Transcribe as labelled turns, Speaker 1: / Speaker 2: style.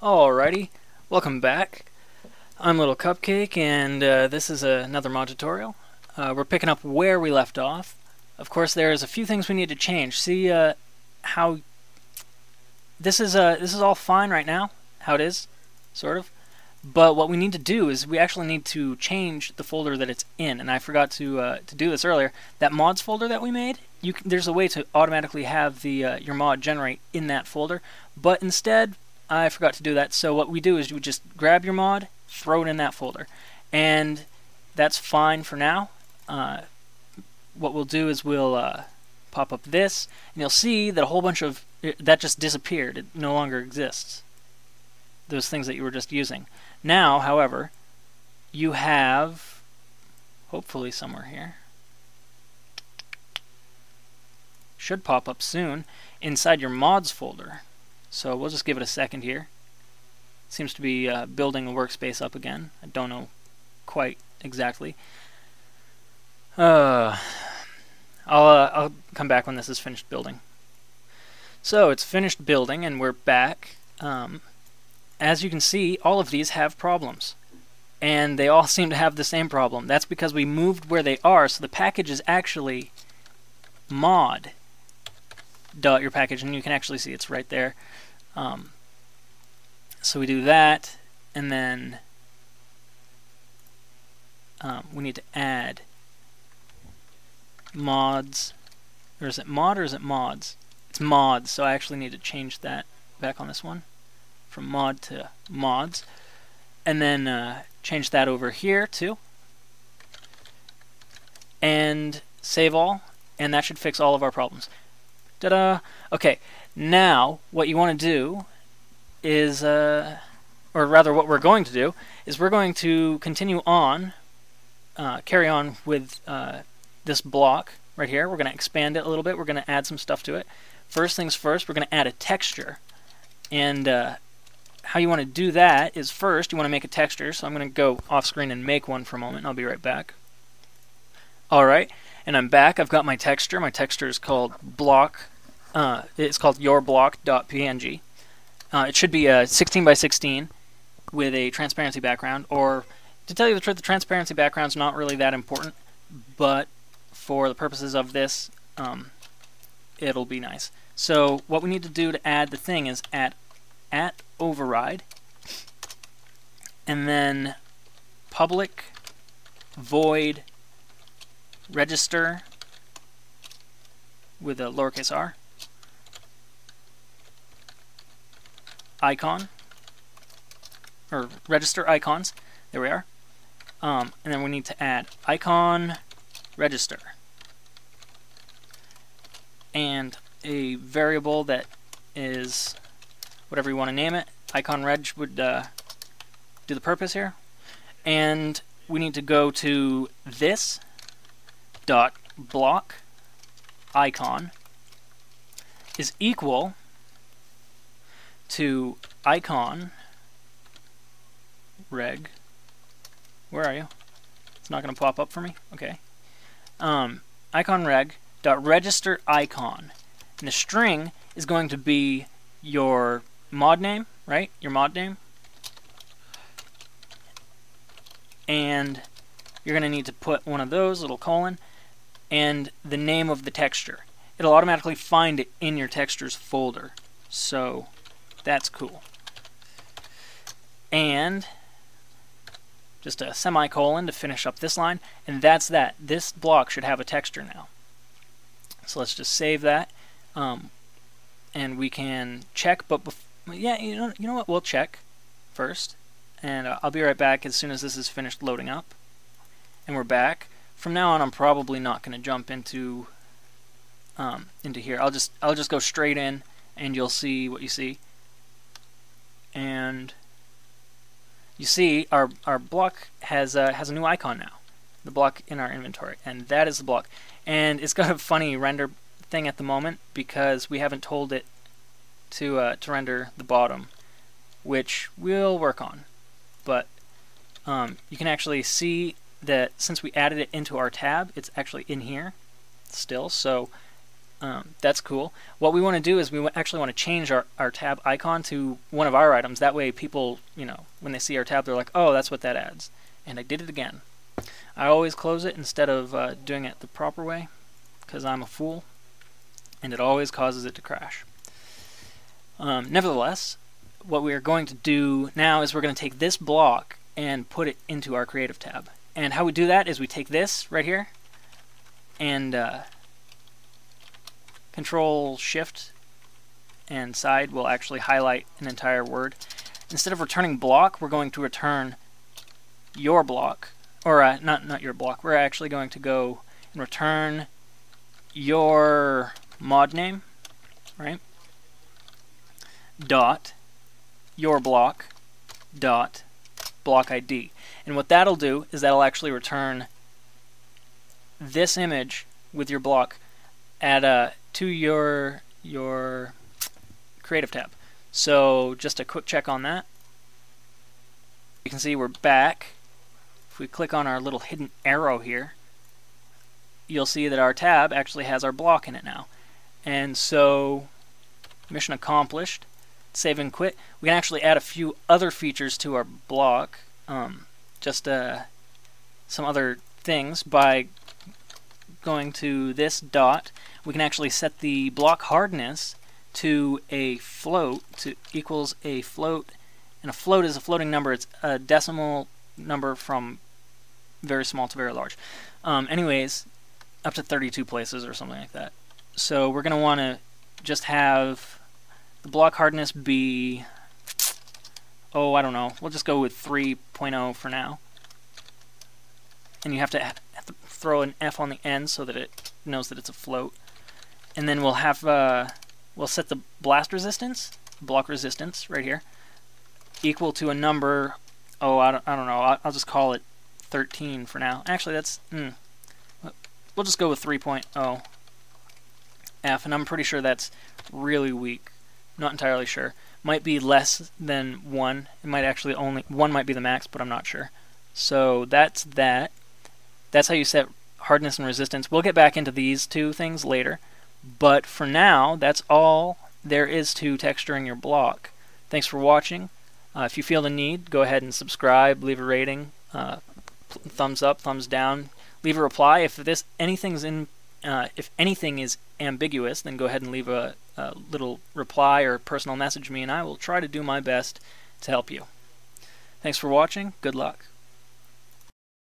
Speaker 1: Alrighty, welcome back. I'm Little Cupcake, and this is another mod tutorial. We're picking up where we left off. Of course, there's a few things we need to change. See how this is all fine right now, how it is, sort of. But what we need to do is we actually need to change the folder that it's in, and I forgot to do this earlier. That mods folder that we made, there's a way to automatically have the your mod generate in that folder, but instead I forgot to do that. So what we do is you just grab your mod, throw it in that folder, and that's fine for now. What we'll do is we'll pop up this, and you'll see that a whole bunch of that just disappeared. It no longer exists. Those things that you were just using. Now, however, you have, hopefully somewhere here, should pop up soon, inside your mods folder. So we'll just give it a second here. It seems to be building the workspace up again. I don't know quite exactly. I'll come back when this is finished building. So it's finished building, and we're back. As you can see, all of these have problems, and they all seem to have the same problem. That's because we moved where they are, so the package is actually mod dot your package, and you can actually see it's right there. So we do that, and then we need to add mods, or is it mod or is it mods? It's mods, so I actually need to change that back on this one from mod to mods, and then change that over here too, and save all, and that should fix all of our problems. Ta-da! Okay, now what you want to do is, or rather what we're going to do, is we're going to continue on, carry on with this block right here. We're going to expand it a little bit. We're going to add some stuff to it. First things first, we're going to add a texture, and how you want to do that is first you want to make a texture. So I'm going to go off screen and make one for a moment. I'll be right back. Alright, and I'm back. I've got my texture. My texture is called block. It's called yourblock.png. It should be a 16 by 16 with a transparency background, or to tell you the truth, the transparency background's not really that important, but for the purposes of this, it'll be nice. So what we need to do to add the thing is at override, and then public void register with a lowercase r icon, or register icons. There we are. And then we need to add icon register and a variable that is whatever you want to name it. Icon reg would do the purpose here. And we need to go to this dot block icon is equal to icon reg. Where are you? It's not going to pop up for me? Okay. Icon reg dot register icon. And the string is going to be your mod name, right? Your mod name. And you're going to need to put one of those, little colon, and the name of the texture. It'll automatically find it in your textures folder. So that's cool. And just a semicolon to finish up this line, and that's that. This block should have a texture now. So let's just save that, and we can check. But yeah, you know what? We'll check first, and I'll be right back as soon as this is finished loading up. And we're back. From now on, I'm probably not going to jump into here. I'll just go straight in, and you'll see what you see. And you see our block has a new icon now, the block in our inventory, and that is the block. And it's got a funny render thing at the moment because we haven't told it to render the bottom, which we'll work on. But you can actually see that since we added it into our tab, it's actually in here still. So That's cool. What we want to do is we actually want to change our tab icon to one of our items. That way people, when they see our tab, they're like, oh, that's what that adds. And I did it again. I always close it instead of doing it the proper way, because I'm a fool, and it always causes it to crash. Nevertheless, what we are going to do now is we're going to take this block and put it into our creative tab. And how we do that is we take this right here and Control Shift and side will actually highlight an entire word. Instead of returning block, we're going to return your block, or not your block. We're actually going to go and return your mod name, right? Dot your block dot block ID. And what that'll do is that'll actually return this image with your block to your creative tab. So just a quick check on that. You can see we're back. If we click on our little hidden arrow here, you'll see that our tab actually has our block in it now. And so, mission accomplished. Save and quit. We can actually add a few other features to our block, some other things. By going to this dot, we can actually set the block hardness to a float, equals a float, and a float is a floating number. It's a decimal number from very small to very large. Anyways, up to 32 places or something like that. So we're going to want to just have the block hardness be, I don't know, we'll just go with 3.0 for now. And you have to throw an F on the end so that it knows that it's a float. And then we'll have, we'll set the blast resistance, block resistance right here, equal to a number, I don't know, I'll just call it 13 for now. Actually, that's, we'll just go with 3.0 F, and I'm pretty sure that's really weak. Not entirely sure. Might be less than 1. It might actually only 1 might be the max, but I'm not sure. So that's that. That's how you set hardness and resistance. We'll get back into these two things later, but for now, that's all there is to texturing your block. Thanks for watching. If you feel the need, go ahead and subscribe, leave a rating, thumbs up, thumbs down, leave a reply. If anything is ambiguous, then go ahead and leave a little reply or personal message me, and I will try to do my best to help you. Thanks for watching. Good luck.